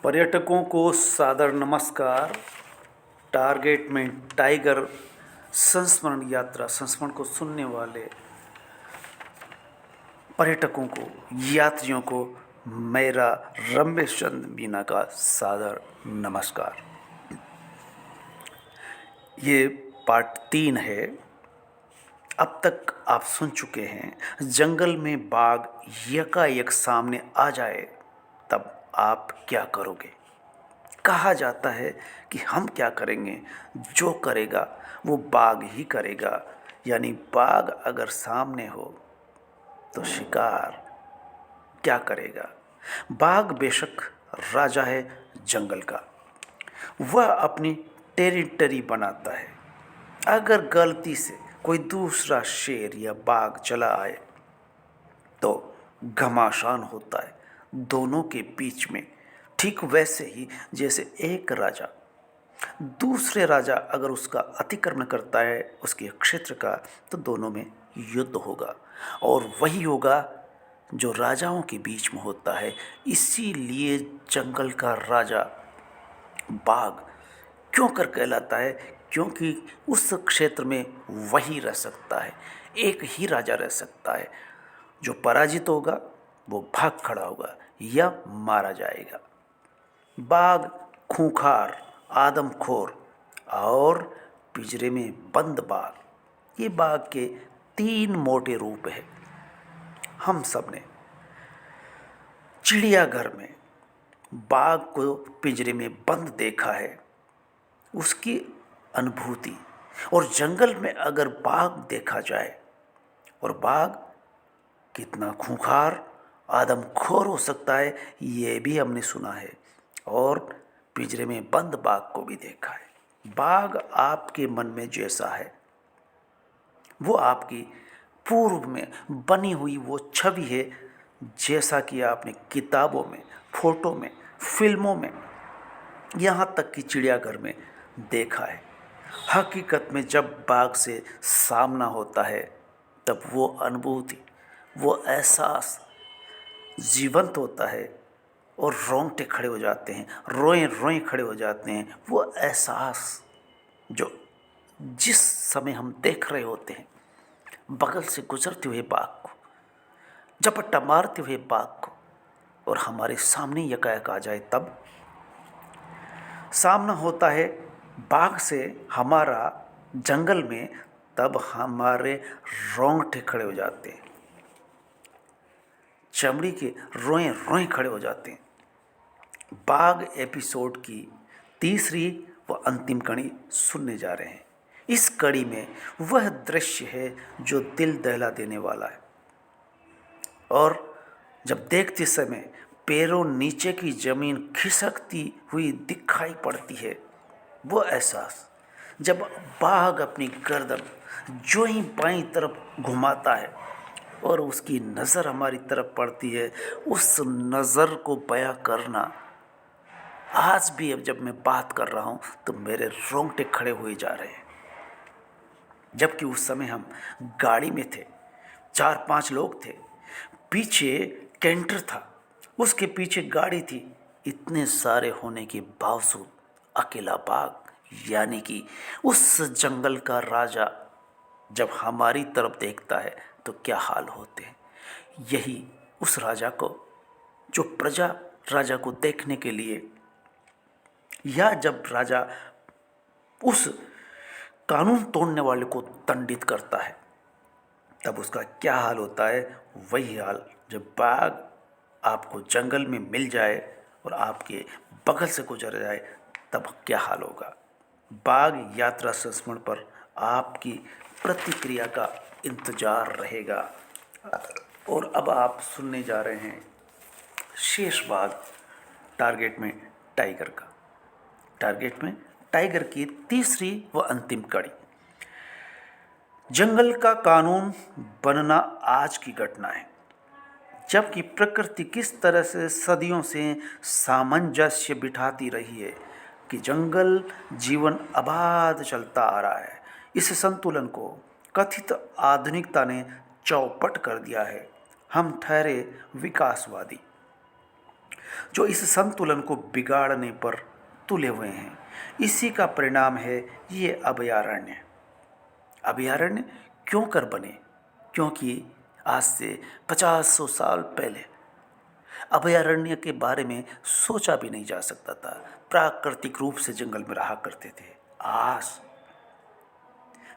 पर्यटकों को सादर नमस्कार। टारगेट में टाइगर संस्मरण यात्रा संस्मरण को सुनने वाले पर्यटकों को, यात्रियों को मेरा रमेश चंद्र मीना का सादर नमस्कार। ये पार्ट 3 है। अब तक आप सुन चुके हैं जंगल में बाघ यकायक सामने आ जाए तब आप क्या करोगे। कहा जाता है कि हम क्या करेंगे, जो करेगा वो बाघ ही करेगा। यानी बाघ अगर सामने हो तो शिकार क्या करेगा। बाघ बेशक राजा है जंगल का, वह अपनी टेरिटरी बनाता है। अगर गलती से कोई दूसरा शेर या बाघ चला आए तो घमासान होता है दोनों के बीच में। ठीक वैसे ही जैसे एक राजा दूसरे राजा अगर उसका अतिक्रमण करता है उसके क्षेत्र का, तो दोनों में युद्ध होगा। और वही होगा जो राजाओं के बीच में होता है। इसीलिए जंगल का राजा बाघ क्यों कर कहलाता है, क्योंकि उस क्षेत्र में वही रह सकता है, एक ही राजा रह सकता है। जो पराजित होगा वो भाग खड़ा होगा या मारा जाएगा। बाघ खूंखार, आदमखोर और पिंजरे में बंद बाघ, ये बाघ के 3 मोटे रूप हैं। हम सब ने चिड़ियाघर में बाघ को पिंजरे में बंद देखा है, उसकी अनुभूति। और जंगल में अगर बाघ देखा जाए, और बाघ कितना खूंखार, आदमखोर हो सकता है, ये भी हमने सुना है। और पिंजरे में बंद बाघ को भी देखा है। बाघ आपके मन में जैसा है, वो आपकी पूर्व में बनी हुई वो छवि है, जैसा कि आपने किताबों में, फोटो में, फिल्मों में, यहाँ तक कि चिड़ियाघर में देखा है। हकीकत में जब बाघ से सामना होता है तब वो अनुभूति, वो एहसास जीवंत होता है और रोंगटे खड़े हो जाते हैं, रोए रोए खड़े हो जाते हैं। वो एहसास जो जिस समय हम देख रहे होते हैं बगल से गुजरते हुए बाघ को, झपट्टा मारते हुए बाघ को, और हमारे सामने यकायक आ जाए, तब सामना होता है बाघ से हमारा जंगल में, तब हमारे रोंगटे खड़े हो जाते हैं, चमड़ी के रोए रोए खड़े हो जाते हैं। बाघ एपिसोड की तीसरी व अंतिम कड़ी सुनने जा रहे हैं। इस कड़ी में वह दृश्य है जो दिल दहला देने वाला है, और जब देखते समय पैरों नीचे की जमीन खिसकती हुई दिखाई पड़ती है। वो एहसास जब बाघ अपनी गर्दन जो ही बाईं तरफ घुमाता है और उसकी नज़र हमारी तरफ पड़ती है, उस नज़र को बयां करना आज भी, अब जब मैं बात कर रहा हूँ तो मेरे रोंगटे खड़े हुए जा रहे हैं। जबकि उस समय हम गाड़ी में थे, 4-5 लोग थे, पीछे कैंटर था, उसके पीछे गाड़ी थी। इतने सारे होने के बावजूद अकेला बाघ, यानी कि उस जंगल का राजा, जब हमारी तरफ देखता है तो क्या हाल होते हैं। यही उस राजा को, जो प्रजा राजा को देखने के लिए, या जब राजा उस कानून तोड़ने वाले को दंडित करता है तब उसका क्या हाल होता है। वही हाल जब बाघ आपको जंगल में मिल जाए और आपके बगल से गुजर जाए, तब क्या हाल होगा। बाघ यात्रा संस्मरण पर आपकी प्रतिक्रिया का इंतजार रहेगा। और अब आप सुनने जा रहे हैं शेष भाग टारगेट में टाइगर का। टारगेट में टाइगर की तीसरी व अंतिम कड़ी। जंगल का कानून बनना आज की घटना है, जबकि प्रकृति किस तरह से सदियों से सामंजस्य बिठाती रही है कि जंगल जीवन आबाद चलता आ रहा है। इस संतुलन को कथित आधुनिकता ने चौपट कर दिया है। हम ठहरे विकासवादी, जो इस संतुलन को बिगाड़ने पर तुले हुए हैं। इसी का परिणाम है ये अभयारण्य। अभयारण्य क्यों कर बने? क्योंकि आज से 50-100 साल पहले अभयारण्य के बारे में सोचा भी नहीं जा सकता था। प्राकृतिक रूप से जंगल में रहा करते थे। आज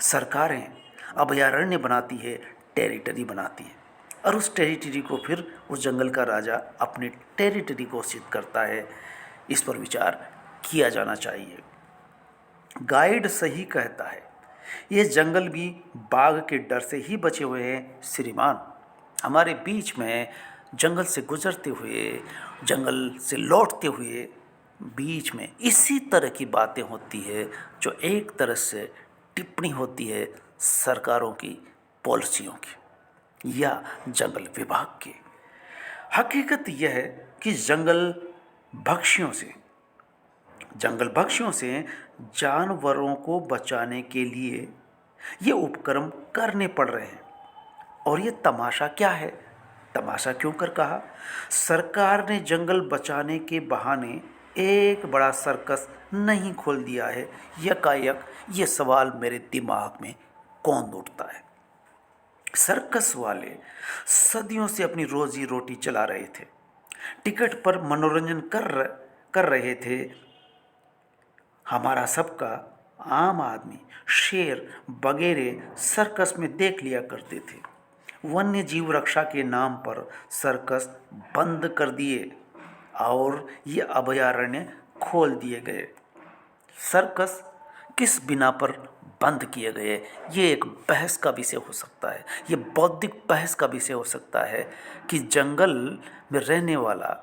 सरकारें अभयारण्य बनाती है, टेरिटरी बनाती है, और उस टेरिटरी को फिर उस जंगल का राजा अपनी टेरिटरी घोषित करता है। इस पर विचार किया जाना चाहिए। गाइड सही कहता है, ये जंगल भी बाघ के डर से ही बचे हुए हैं श्रीमान। हमारे बीच में जंगल से गुजरते हुए, जंगल से लौटते हुए बीच में इसी तरह की बातें होती है, जो एक तरह से टिप्पणी होती है सरकारों की पॉलिसियों की या जंगल विभाग की। हकीकत यह है कि जंगल भक्षियों से जानवरों को बचाने के लिए ये उपक्रम करने पड़ रहे हैं। और ये तमाशा क्या है? तमाशा क्यों कर कहा? सरकार ने जंगल बचाने के बहाने एक बड़ा सर्कस नहीं खोल दिया है? यकायक ये सवाल मेरे दिमाग में कौन उठता है। सर्कस वाले सदियों से अपनी रोजी रोटी चला रहे थे, टिकट पर मनोरंजन कर रहे थे। हमारा सबका आम आदमी शेर वगैरह सर्कस में देख लिया करते थे। वन्य जीव रक्षा के नाम पर सर्कस बंद कर दिए और ये अभयारण्य खोल दिए गए। सर्कस किस बिना पर बंद किए गए, ये एक बहस का विषय हो सकता है। ये बौद्धिक बहस का विषय हो सकता है कि जंगल में रहने वाला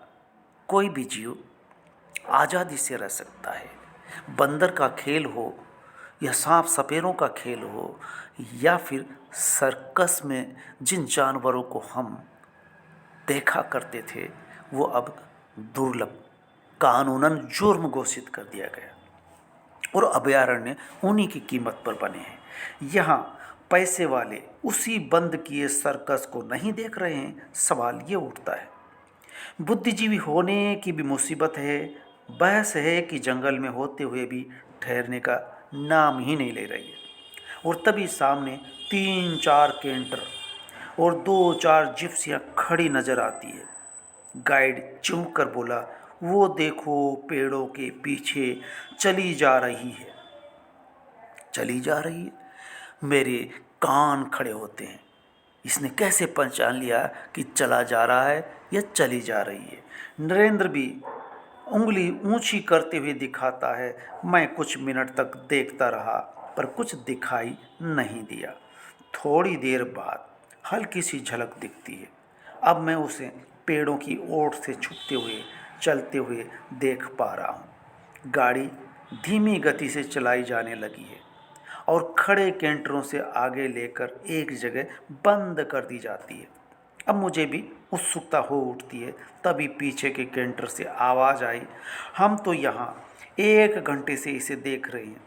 कोई भी जीव आज़ादी से रह सकता है। बंदर का खेल हो या सांप सपेरों का खेल हो, या फिर सर्कस में जिन जानवरों को हम देखा करते थे वो अब दुर्लभ, कानूनन जुर्म घोषित कर दिया गया और अभयारण्य उन्हीं की कीमत पर बने हैं। यहाँ पैसे वाले उसी बंद किए सर्कस को नहीं देख रहे हैं। सवाल ये उठता है, बुद्धिजीवी होने की भी मुसीबत है। बहस है कि जंगल में होते हुए भी ठहरने का नाम ही नहीं ले रही है। और तभी सामने 3-4 कैंटर और 2-4 जिप्सियाँ खड़ी नजर आती है। गाइड चौंक कर बोला, वो देखो पेड़ों के पीछे चली जा रही है। चली जा रही है? मेरे कान खड़े होते हैं। इसने कैसे पहचान लिया कि चला जा रहा है या चली जा रही है? नरेंद्र भी उंगली ऊंची करते हुए दिखाता है। मैं कुछ मिनट तक देखता रहा पर कुछ दिखाई नहीं दिया। थोड़ी देर बाद हल्की सी झलक दिखती है। अब मैं उसे पेड़ों की ओट से छुपते हुए चलते हुए देख पा रहा हूँ। गाड़ी धीमी गति से चलाई जाने लगी है और खड़े कैंटरों से आगे लेकर एक जगह बंद कर दी जाती है। अब मुझे भी उत्सुकता हो उठती है। तभी पीछे के कैंटर से आवाज़ आई, हम तो यहाँ 1 घंटे से इसे देख रहे हैं,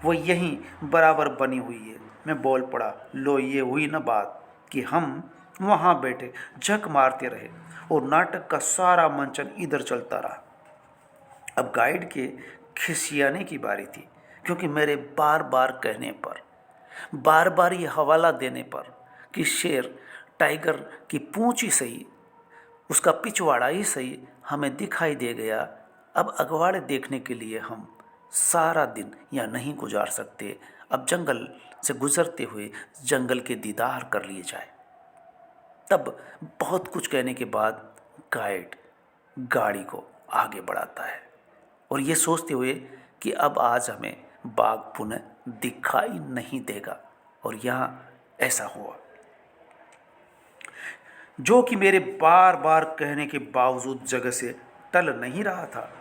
वो यहीं बराबर बनी हुई है। मैं बोल पड़ा, लो ये हुई ना बात कि हम वहाँ बैठे झक मारते रहे और नाटक का सारा मंचन इधर चलता रहा। अब गाइड के खिसियाने की बारी थी, क्योंकि मेरे बार बार कहने पर, बार बार ये हवाला देने पर कि शेर टाइगर की पूंछ ही सही, उसका पिछवाड़ा ही सही हमें दिखाई दे गया। अब अगवाड़े देखने के लिए हम सारा दिन यहाँ नहीं गुजार सकते। अब जंगल से गुजरते हुए जंगल के दीदार कर लिए जाए। तब बहुत कुछ कहने के बाद गाइड गाड़ी को आगे बढ़ाता है और ये सोचते हुए कि अब आज हमें बाघ पुनः दिखाई नहीं देगा। और यहाँ ऐसा हुआ, जो कि मेरे बार बार कहने के बावजूद जगह से टल नहीं रहा था।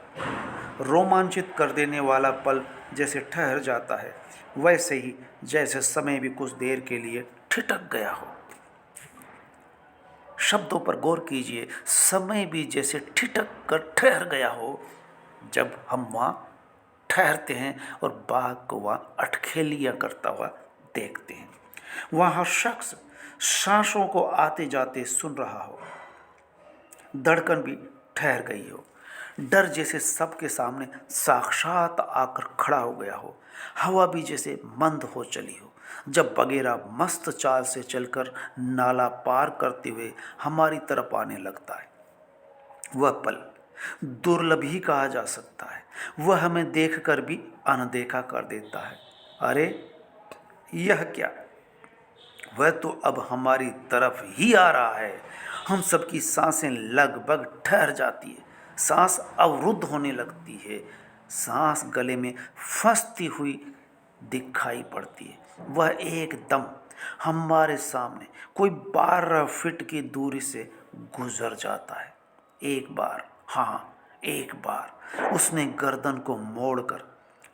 रोमांचित कर देने वाला पल जैसे ठहर जाता है, वैसे ही जैसे समय भी कुछ देर के लिए ठिठक गया हो। शब्दों पर गौर कीजिए, समय भी जैसे ठिठक कर ठहर गया हो। जब हम वहाँ ठहरते हैं और बाघ को वहाँ अटखेलियाँ करता हुआ देखते हैं। वहाँ शख्स सांसों को आते जाते सुन रहा हो, धड़कन भी ठहर गई हो। डर जैसे सबके सामने साक्षात आकर खड़ा हो गया हो। हवा भी जैसे मंद हो चली हो। जब बगेरा मस्त चाल से चलकर नाला पार करते हुए हमारी तरफ आने लगता है, वह पल दुर्लभ ही कहा जा सकता है। वह हमें देखकर भी अनदेखा कर देता है। अरे यह क्या, वह तो अब हमारी तरफ ही आ रहा है। हम सबकी सांसें लगभग ठहर जाती है, सांस अवरुद्ध होने लगती है, सांस गले में फंसती हुई दिखाई पड़ती है। वह एकदम हमारे सामने कोई 12 फीट की दूरी से गुजर जाता है। एक बार, हाँ एक बार उसने गर्दन को मोड़कर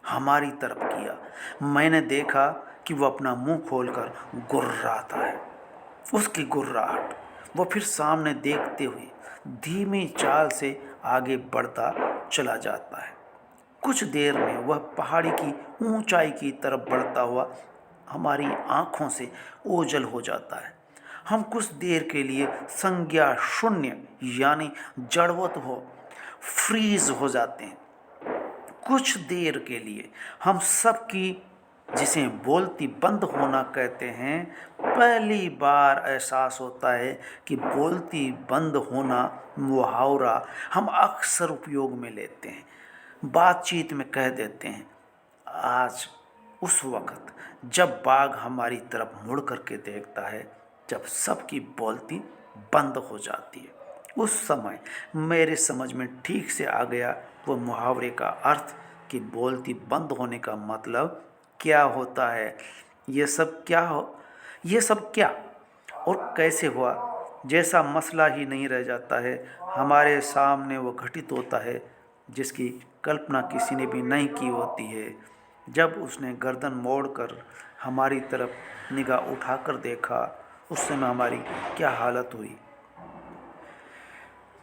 हमारी तरफ किया। मैंने देखा कि वह अपना मुंह खोलकर गुर्राता है। उसकी गुर्राहट, वह फिर सामने देखते हुए धीमी चाल से आगे बढ़ता चला जाता है। कुछ देर में वह पहाड़ी की ऊंचाई की तरफ बढ़ता हुआ हमारी आंखों से ओझल हो जाता है। हम कुछ देर के लिए संज्ञा शून्य यानी जड़वत हो फ्रीज हो जाते हैं। कुछ देर के लिए हम सबकी, जिसे बोलती बंद होना कहते हैं, पहली बार एहसास होता है कि बोलती बंद होना मुहावरा हम अक्सर उपयोग में लेते हैं। बातचीत में कह देते हैं। आज उस वक़्त जब बाघ हमारी तरफ मुड़ करके देखता है, जब सबकी बोलती बंद हो जाती है, उस समय मेरे समझ में ठीक से आ गया वो मुहावरे का अर्थ कि बोलती बंद होने का मतलब क्या होता है। ये सब क्या और कैसे हुआ, जैसा मसला ही नहीं रह जाता है। हमारे सामने वो घटित होता है जिसकी कल्पना किसी ने भी नहीं की होती है। जब उसने गर्दन मोड़कर हमारी तरफ निगाह उठाकर देखा, उस समय हमारी क्या हालत हुई।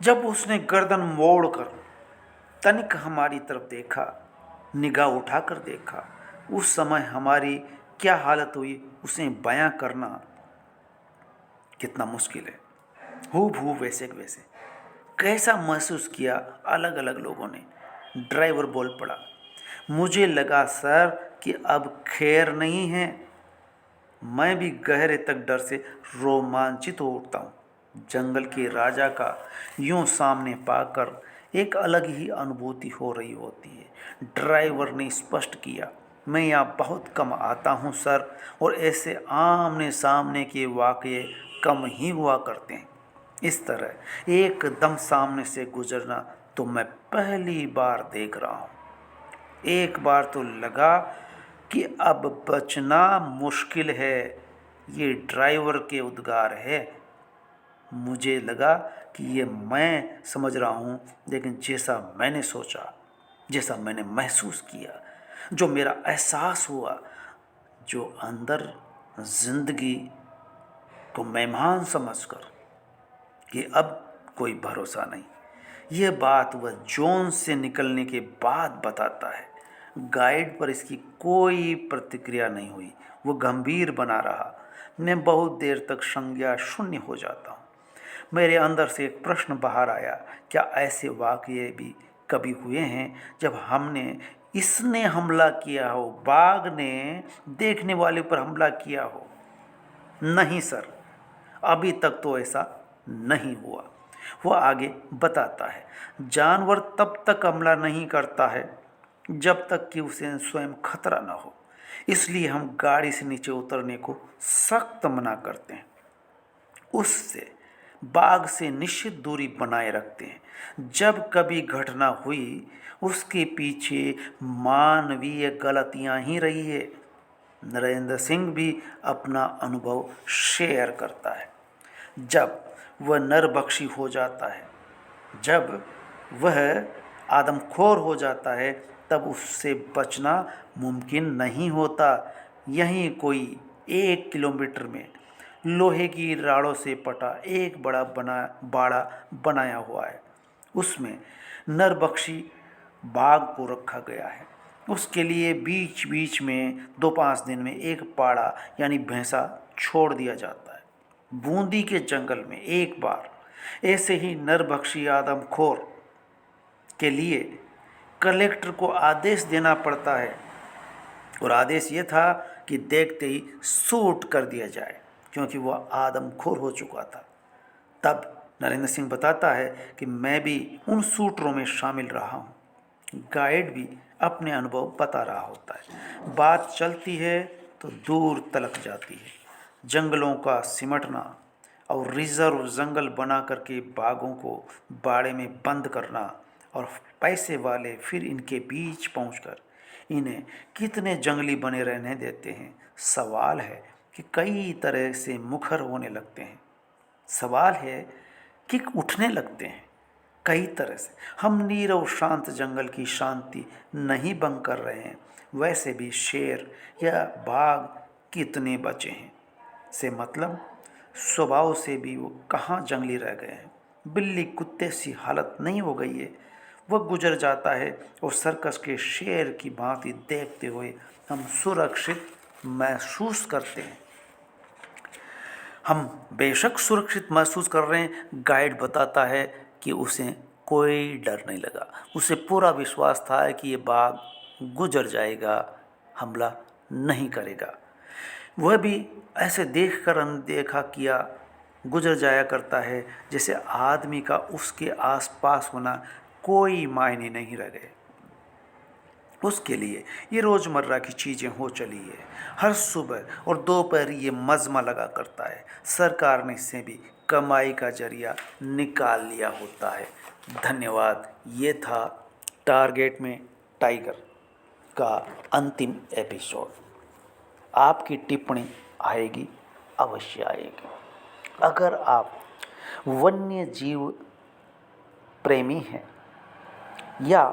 जब उसने गर्दन मोड़कर तनिक हमारी तरफ देखा, निगाह उठाकर देखा, उस समय हमारी क्या हालत हुई, उसे बयां करना कितना मुश्किल है। हूबहू वैसे के वैसे कैसा महसूस किया अलग अलग लोगों ने। ड्राइवर बोल पड़ा, मुझे लगा सर कि अब खैर नहीं है। मैं भी गहरे तक डर से रोमांचित हो उठता हूँ। जंगल के राजा का यूं सामने पाकर एक अलग ही अनुभूति हो रही होती है। ड्राइवर ने स्पष्ट किया, मैं यहाँ बहुत कम आता हूँ सर, और ऐसे आमने सामने के वाक़ये कम ही हुआ करते हैं। इस तरह एकदम सामने से गुजरना तो मैं पहली बार देख रहा हूँ। एक बार तो लगा कि अब बचना मुश्किल है। ये ड्राइवर के उद्गार है। मुझे लगा कि ये मैं समझ रहा हूँ, लेकिन जैसा मैंने सोचा, जैसा मैंने महसूस किया, जो मेरा एहसास हुआ, जो अंदर जिंदगी को मेहमान समझकर कि अब कोई भरोसा नहीं, यह बात वह जोन से निकलने के बाद बताता है। गाइड पर इसकी कोई प्रतिक्रिया नहीं हुई। वो गंभीर बना रहा। मैं बहुत देर तक संज्ञा शून्य हो जाता हूँ। मेरे अंदर से एक प्रश्न बाहर आया, क्या ऐसे वाक़ये भी कभी हुए हैं जब इसने हमला किया हो, बाघ ने देखने वाले पर हमला किया हो? नहीं सर, अभी तक तो ऐसा नहीं हुआ। वह आगे बताता है, जानवर तब तक हमला नहीं करता है जब तक कि उसे स्वयं खतरा न हो। इसलिए हम गाड़ी से नीचे उतरने को सख्त मना करते हैं, उससे बाघ से निश्चित दूरी बनाए रखते हैं। जब कभी घटना हुई, उसके पीछे मानवीय गलतियां ही रही है। नरेंद्र सिंह भी अपना अनुभव शेयर करता है। जब वह नरभक्षी हो जाता है, जब वह आदमखोर हो जाता है, तब उससे बचना मुमकिन नहीं होता। यहीं कोई 1 किलोमीटर में लोहे की राड़ों से पटा एक बाड़ा बनाया हुआ है। उसमें नरभक्षी बाघ को रखा गया है। उसके लिए बीच बीच में 2-5 दिन में एक पाड़ा यानी भैंसा छोड़ दिया जाता है। बूंदी के जंगल में एक बार ऐसे ही नरभक्षी आदमखोर के लिए कलेक्टर को आदेश देना पड़ता है, और आदेश ये था कि देखते ही शूट कर दिया जाए, क्योंकि वह आदमखोर हो चुका था। तब नरेंद्र सिंह बताता है कि मैं भी उन शूटरों में शामिल रहा हूँ। गाइड भी अपने अनुभव बता रहा होता है। बात चलती है तो दूर तलक जाती है। जंगलों का सिमटना और रिजर्व जंगल बना करके बाघों को बाड़े में बंद करना, और पैसे वाले फिर इनके बीच पहुंचकर इन्हें कितने जंगली बने रहने देते हैं। सवाल है कि कई तरह से मुखर होने लगते हैं। सवाल है कि उठने लगते हैं कई तरह से। हम नीरव शांत जंगल की शांति नहीं भंग कर रहे हैं। वैसे भी शेर या बाघ कितने बचे हैं से मतलब स्वभाव से भी वो कहाँ जंगली रह गए हैं। बिल्ली कुत्ते सी हालत नहीं हो गई है। वह गुजर जाता है और सर्कस के शेर की भांति देखते हुए हम सुरक्षित महसूस करते हैं। हम बेशक सुरक्षित महसूस कर रहे हैं। गाइड बताता है कि उसे कोई डर नहीं लगा। उसे पूरा विश्वास था कि ये बाघ गुजर जाएगा, हमला नहीं करेगा। वह भी ऐसे देखकर अनदेखा किया गुजर जाया करता है जैसे आदमी का उसके आसपास होना कोई मायने नहीं रह गए। उसके लिए ये रोज़मर्रा की चीज़ें हो चली है। हर सुबह और दोपहर ये मजमा लगा करता है। सरकार ने इससे भी कमाई का जरिया निकाल लिया होता है। धन्यवाद। ये था टारगेट में टाइगर का अंतिम एपिसोड। आपकी टिप्पणी आएगी, अवश्य आएगी। अगर आप वन्य जीव प्रेमी हैं या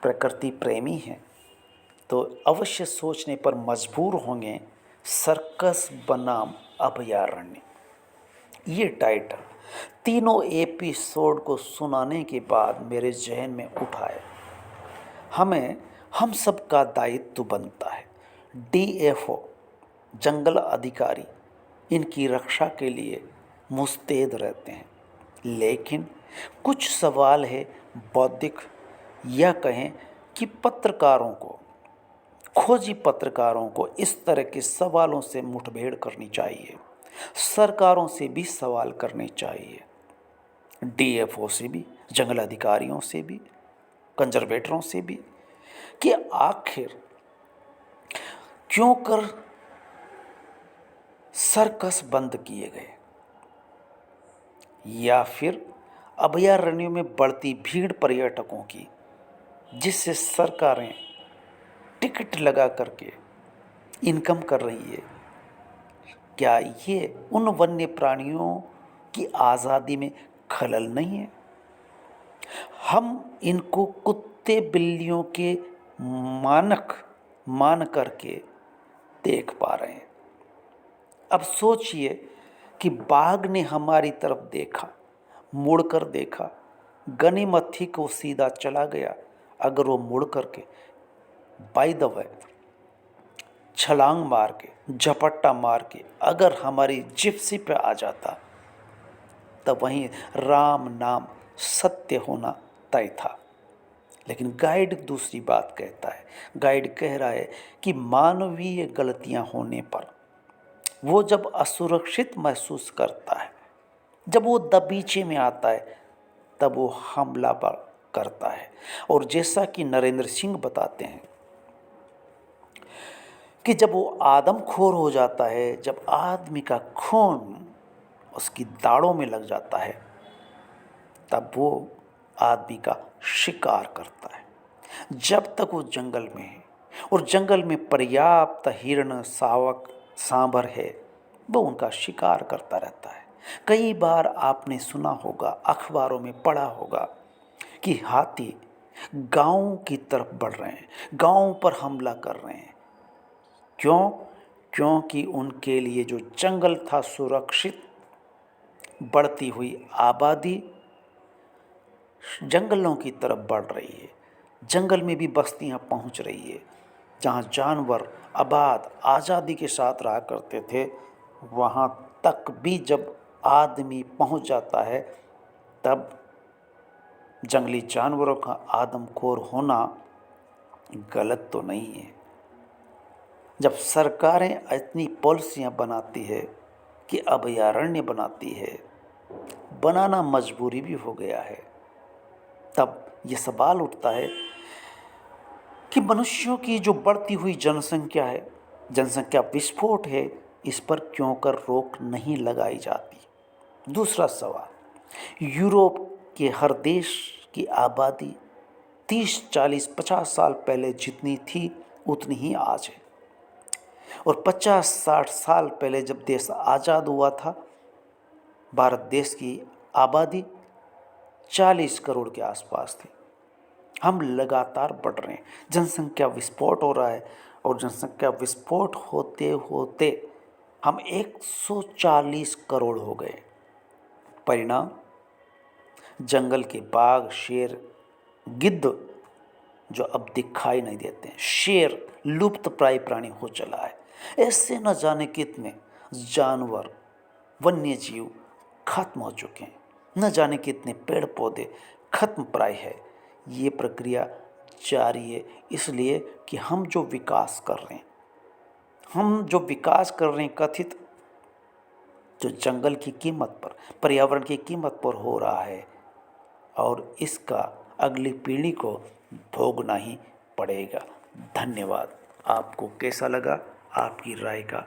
प्रकृति प्रेमी हैं तो अवश्य सोचने पर मजबूर होंगे सर्कस बनाम अभयारण्य। ये टाइटल तीनों एपिसोड को सुनाने के बाद मेरे जहन में उठाए। हम सब का दायित्व बनता है। DFO जंगल अधिकारी इनकी रक्षा के लिए मुस्तैद रहते हैं, लेकिन कुछ सवाल है बौद्धिक या कहें कि खोजी पत्रकारों को इस तरह के सवालों से मुठभेड़ करनी चाहिए। सरकारों से भी सवाल करने चाहिए, DFO से भी, जंगल अधिकारियों से भी, कंजर्वेटरों से भी, कि आखिर क्यों कर सर्कस बंद किए गए, या फिर अभयारण्यों में बढ़ती भीड़ पर्यटकों की जिससे सरकारें टिकट लगा करके इनकम कर रही है, क्या ये उन वन्य प्राणियों की आज़ादी में खलल नहीं है? हम इनको कुत्ते बिल्लियों के मानक मान करके देख पा रहे हैं। अब सोचिए कि बाघ ने हमारी तरफ देखा, मुड़कर देखा, गनीमत को सीधा चला गया। अगर वो मुड़ करके बाय द वे छलांग मार के, झपट्टा मार के अगर हमारी जिप्सी पे आ जाता, तब वहीं राम नाम सत्य होना तय था। लेकिन गाइड दूसरी बात कहता है। गाइड कह रहा है कि मानवीय गलतियां होने पर वो जब असुरक्षित महसूस करता है, जब वो दबीचे में आता है, तब वो हमला करता है। और जैसा कि नरेंद्र सिंह बताते हैं कि जब वो आदमखोर हो जाता है, जब आदमी का खून उसकी दाढ़ों में लग जाता है, तब वो आदमी का शिकार करता है। जब तक वो जंगल में है और जंगल में पर्याप्त हिरण, शावक, सांभर है, वो उनका शिकार करता रहता है। कई बार आपने सुना होगा, अखबारों में पढ़ा होगा कि हाथी गांव की तरफ बढ़ रहे हैं, गांव पर हमला कर रहे हैं। क्यों? क्योंकि उनके लिए जो जंगल था सुरक्षित, बढ़ती हुई आबादी जंगलों की तरफ बढ़ रही है। जंगल में भी बस्तियां पहुंच रही है। जहां जानवर आबाद आज़ादी के साथ रहा करते थे, वहां तक भी जब आदमी पहुंच जाता है, तब जंगली जानवरों का आदमखोर होना गलत तो नहीं है। जब सरकारें इतनी पॉलिसियां बनाती है कि अभयारण्य बनाती है, बनाना मजबूरी भी हो गया है, तब ये सवाल उठता है कि मनुष्यों की जो बढ़ती हुई जनसंख्या है, जनसंख्या विस्फोट है, इस पर क्यों कर रोक नहीं लगाई जाती। दूसरा सवाल, यूरोप के हर देश की आबादी 30, 40, 50 साल पहले जितनी थी उतनी ही आज है। और 50, 60 साल पहले जब देश आज़ाद हुआ था, भारत देश की आबादी 40 करोड़ के आसपास थी। हम लगातार बढ़ रहे हैं, जनसंख्या विस्फोट हो रहा है, और जनसंख्या विस्फोट होते होते हम 140 करोड़ हो गए। परिणाम, जंगल के बाघ, शेर, गिद्ध जो अब दिखाई नहीं देते हैं, शेर लुप्त प्राय प्राणी हो चला है। ऐसे न जाने कितने जानवर, वन्य जीव खत्म हो चुके हैं, न जाने कितने पेड़ पौधे खत्म प्राय है। ये प्रक्रिया जारी है, इसलिए कि हम जो विकास कर रहे हैं, कथित जो जंगल की कीमत पर, पर्यावरण की कीमत पर हो रहा है, और इसका अगली पीढ़ी को भोगना ही पड़ेगा। धन्यवाद। आपको कैसा लगा? आपकी राय का